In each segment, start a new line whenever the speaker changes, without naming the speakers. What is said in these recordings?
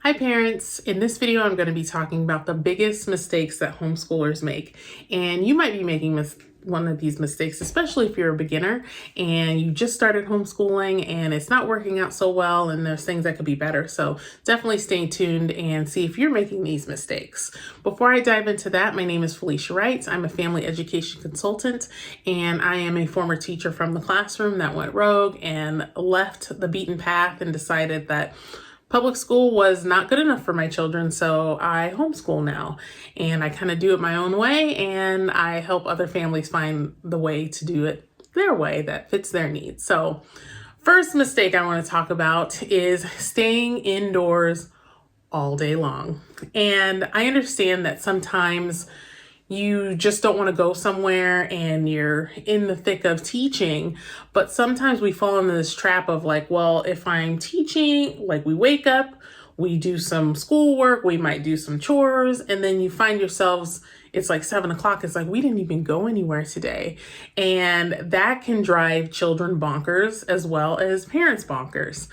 Hi parents, in this video I'm going to be talking about the biggest mistakes that homeschoolers make, and you might be making one of these mistakes, especially if you're a beginner and you just started homeschooling and it's not working out so well and there's things that could be better. So definitely stay tuned and see if you're making these mistakes. Before I dive into that, my name is Felicia Wright. I'm a family education consultant and I am a former teacher from the classroom that went rogue and left the beaten path and decided that public school was not good enough for my children, so I homeschool now. And I kind of do it my own way, and I help other families find the way to do it their way that fits their needs. So first mistake I want to talk about is staying indoors all day long. And I understand that sometimes you just don't want to go somewhere and you're in the thick of teaching. But sometimes we fall into this trap of like, well, if I'm teaching, like we wake up, we do some schoolwork, we might do some chores, and then you find yourselves, it's like 7 o'clock. It's like, we didn't even go anywhere today. And that can drive children bonkers as well as parents bonkers.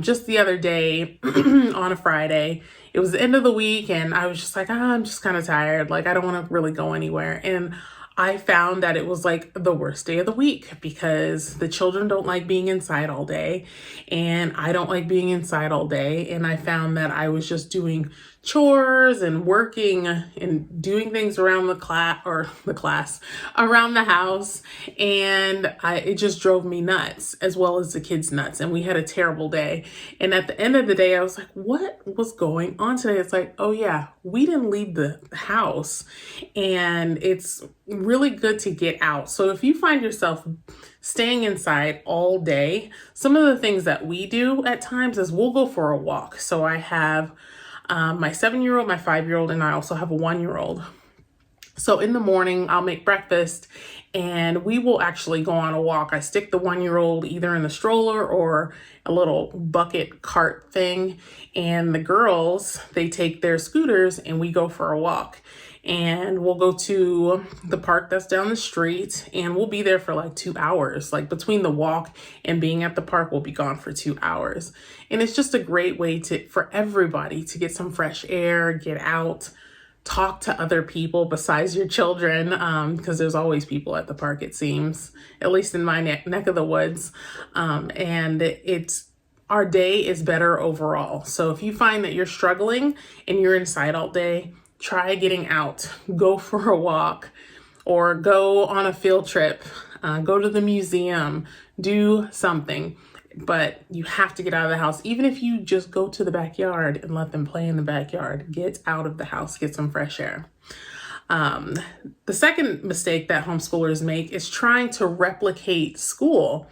Just the other day on a Friday, it was the end of the week and I was just like, I'm just kind of tired. Like, I don't want to really go anywhere. And I found that it was like the worst day of the week because the children don't like being inside all day and I don't like being inside all day. And I found that I was just doing chores and working and doing things around the class around the house. And it just drove me nuts as well as the kids nuts. And we had a terrible day. And at the end of the day, I was like, what was going on today? It's like, oh yeah, we didn't leave the house and it's really good to get out. So if you find yourself staying inside all day, some of the things that we do at times is we'll go for a walk. So I have my 7-year-old, my 5-year-old, and I also have a 1-year-old. So in the morning, I'll make breakfast and we will actually go on a walk. I stick the 1-year-old either in the stroller or a little bucket cart thing. And the girls, they take their scooters and we go for a walk. And we'll go to the park that's down the street and we'll be there for like 2 hours. Like between the walk and being at the park, we'll be gone for 2 hours. And it's just a great way for everybody to get some fresh air, get out, talk to other people besides your children, because there's always people at the park, it seems, at least in my neck of the woods. And our day is better overall. So if you find that you're struggling and you're inside all day, try getting out, go for a walk or go on a field trip, go to the museum, do something. But you have to get out of the house. Even if you just go to the backyard and let them play in the backyard, get out of the house, get some fresh air. The second mistake that homeschoolers make is trying to replicate school.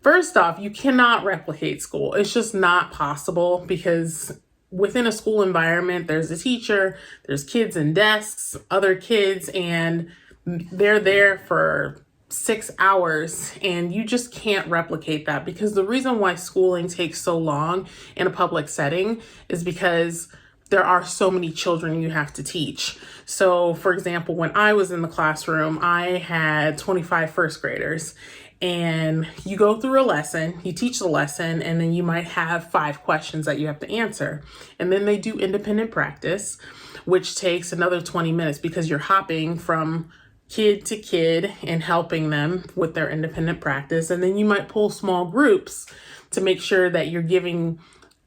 First off, you cannot replicate school. It's just not possible because within a school environment, there's a teacher, there's kids in desks, other kids, and they're there for 6 hours and you just can't replicate that because the reason why schooling takes so long in a public setting is because there are so many children you have to teach. So for example, when I was in the classroom, I had 25 first graders. And you go through a lesson, you teach the lesson, and then you might have 5 questions that you have to answer. And then they do independent practice, which takes another 20 minutes because you're hopping from kid to kid and helping them with their independent practice. And then you might pull small groups to make sure that you're giving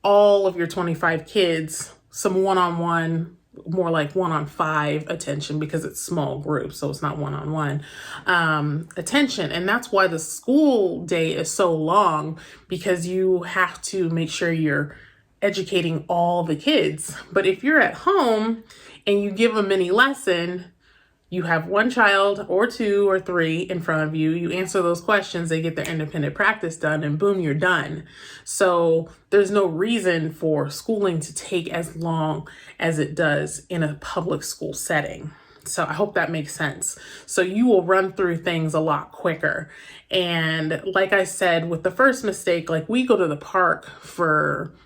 all of your 25 kids some one-on-one, more like 1-on-5 attention because it's small groups, so it's not 1-on-1 attention. And that's why the school day is so long, because you have to make sure you're educating all the kids. But if you're at home and you give a mini lesson, you have 1 child or 2 or 3 in front of you, you answer those questions, they get their independent practice done, and boom, you're done. So there's no reason for schooling to take as long as it does in a public school setting. So I hope that makes sense. So you will run through things a lot quicker. And like I said, with the first mistake, like we go to the park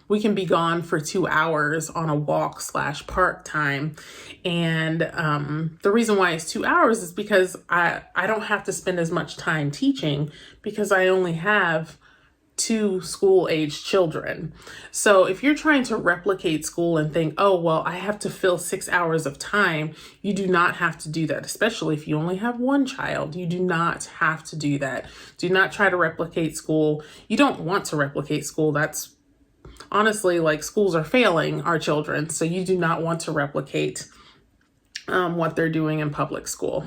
we can be gone for 2 hours on a walk / park time. And the reason why it's 2 hours is because I don't have to spend as much time teaching because I only have to school age children. So if you're trying to replicate school and think, oh, well, I have to fill 6 hours of time, you do not have to do that, especially if you only have one child. You do not have to do that. Do not try to replicate school. You don't want to replicate school. That's honestly, like, schools are failing our children. So you do not want to replicate what they're doing in public school.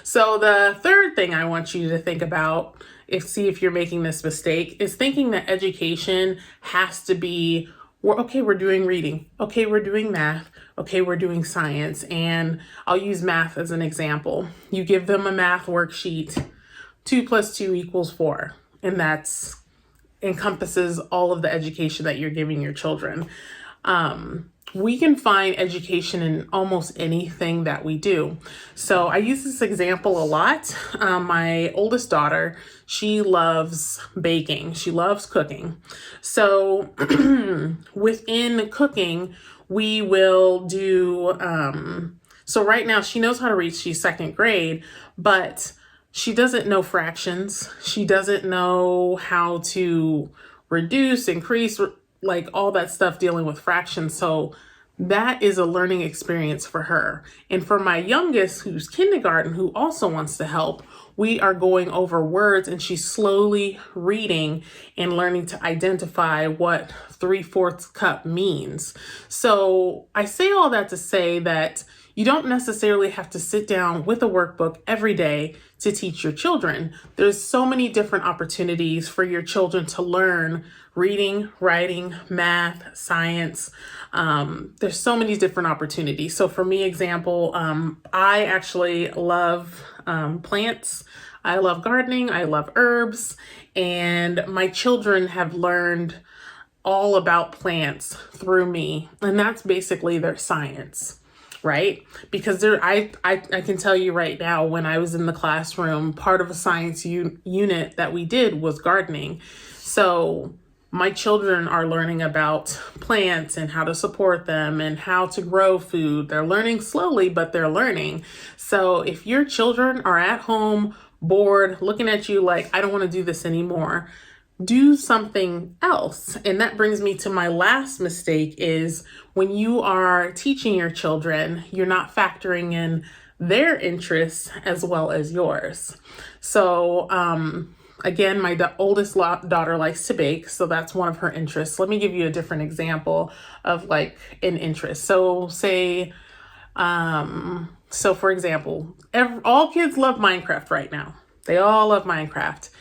So the third thing I want you to think about, see if you're making this mistake, is thinking that education has to be, okay, we're doing reading. Okay, we're doing math. Okay, we're doing science. And I'll use math as an example. You give them a math worksheet, 2 + 2 = 4. And that's encompasses all of the education that you're giving your children. We can find education in almost anything that we do. So I use this example a lot. My oldest daughter, she loves baking. She loves cooking. So within cooking, we will do, so right now she knows how to read. She's 2nd grade, but she doesn't know fractions. She doesn't know how to reduce, increase, like all that stuff dealing with fractions. So that is a learning experience for her. And for my youngest, who's kindergarten, who also wants to help, we are going over words and she's slowly reading and learning to identify what 3/4 cup means. So I say all that to say that you don't necessarily have to sit down with a workbook every day to teach your children. There's so many different opportunities for your children to learn reading, writing, math, science. There's so many different opportunities. So for me, example, I actually love plants. I love gardening. I love herbs. And my children have learned all about plants through me. And that's basically their science. Right? Because I can tell you right now, when I was in the classroom, part of a science unit that we did was gardening. So my children are learning about plants and how to support them and how to grow food. They're learning slowly, but they're learning. So if your children are at home, bored, looking at you like, I don't want to do this anymore, do something else. And that brings me to my last mistake, is when you are teaching your children, you're not factoring in their interests as well as yours. So, again, my oldest daughter likes to bake, so that's one of her interests. Let me give you a different example of like an interest. So say, for example, all kids love Minecraft right now. They all love Minecraft.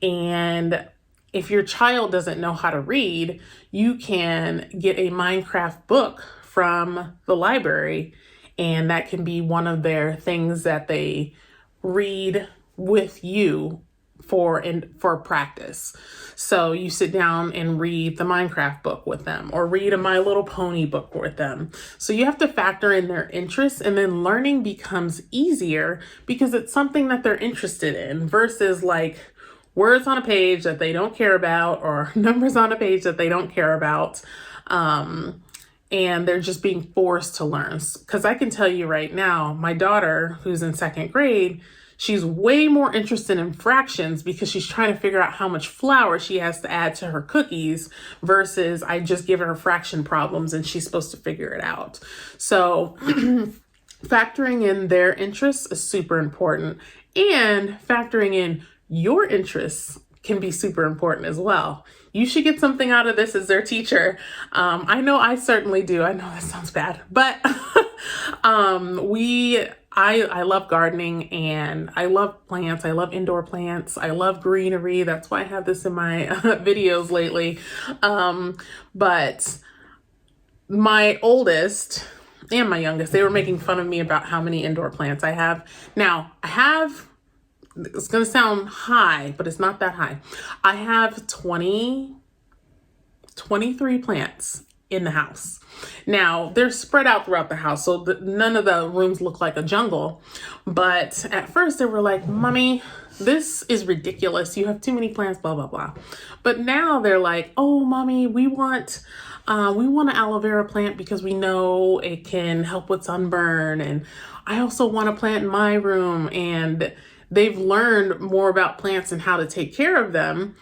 And if your child doesn't know how to read, you can get a Minecraft book from the library, and that can be one of their things that they read with you for practice. So you sit down and read the Minecraft book with them, or read a My Little Pony book with them. So you have to factor in their interests, and then learning becomes easier because it's something that they're interested in, versus like words on a page that they don't care about, or numbers on a page that they don't care about. And they're just being forced to learn. Because I can tell you right now, my daughter, who's in 2nd grade, she's way more interested in fractions because she's trying to figure out how much flour she has to add to her cookies, versus I just give her fraction problems and she's supposed to figure it out. So factoring in their interests is super important, and factoring in your interests can be super important as well. You should get something out of this as their teacher. I know I certainly do. I know that sounds bad, but I love gardening, and I love plants. I love indoor plants. I love greenery. That's why I have this in my videos lately. But my oldest and my youngest, they were making fun of me about how many indoor plants I have. Now, it's going to sound high, but it's not that high. I have 23 plants in the house. Now, they're spread out throughout the house, so none of the rooms look like a jungle. But at first they were like, Mommy, this is ridiculous. You have too many plants, blah, blah, blah. But now they're like, oh, Mommy, we want an aloe vera plant because we know it can help with sunburn. And I also want a plant in my room. And they've learned more about plants and how to take care of them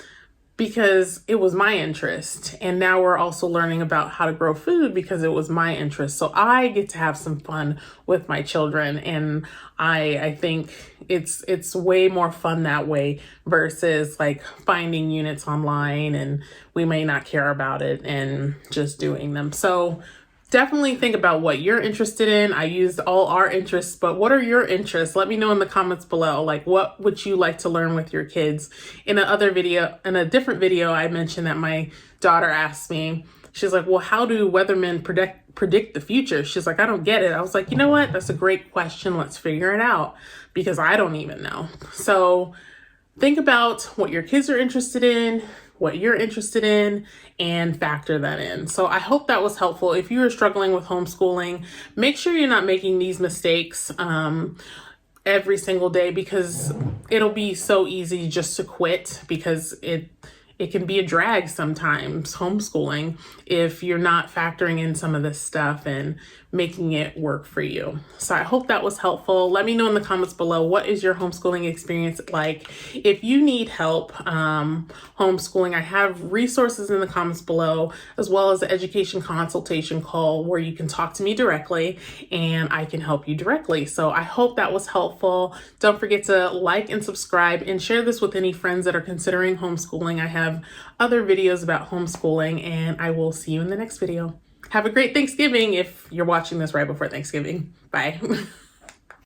because it was my interest. And now we're also learning about how to grow food because it was my interest. So I get to have some fun with my children. And I think it's way more fun that way versus like finding units online and we may not care about it and just doing them. So definitely think about what you're interested in. I used all our interests, but what are your interests? Let me know in the comments below. Like, what would you like to learn with your kids? In a different video, I mentioned that my daughter asked me, she's like, well, how do weathermen predict the future? She's like, I don't get it. I was like, you know what? That's a great question. Let's figure it out because I don't even know. So think about what your kids are interested in, what you're interested in, and factor that in. So I hope that was helpful. If you are struggling with homeschooling, make sure you're not making these mistakes every single day, because it'll be so easy just to quit because it can be a drag sometimes, homeschooling, if you're not factoring in some of this stuff and making it work for you. So I hope that was helpful. Let me know in the comments below, what is your homeschooling experience like? If you need help homeschooling, I have resources in the comments below, as well as the education consultation call where you can talk to me directly and I can help you directly. So I hope that was helpful. Don't forget to like and subscribe and share this with any friends that are considering homeschooling. I have other videos about homeschooling, and I will see you in the next video. Have a great Thanksgiving if you're watching this right before Thanksgiving. Bye.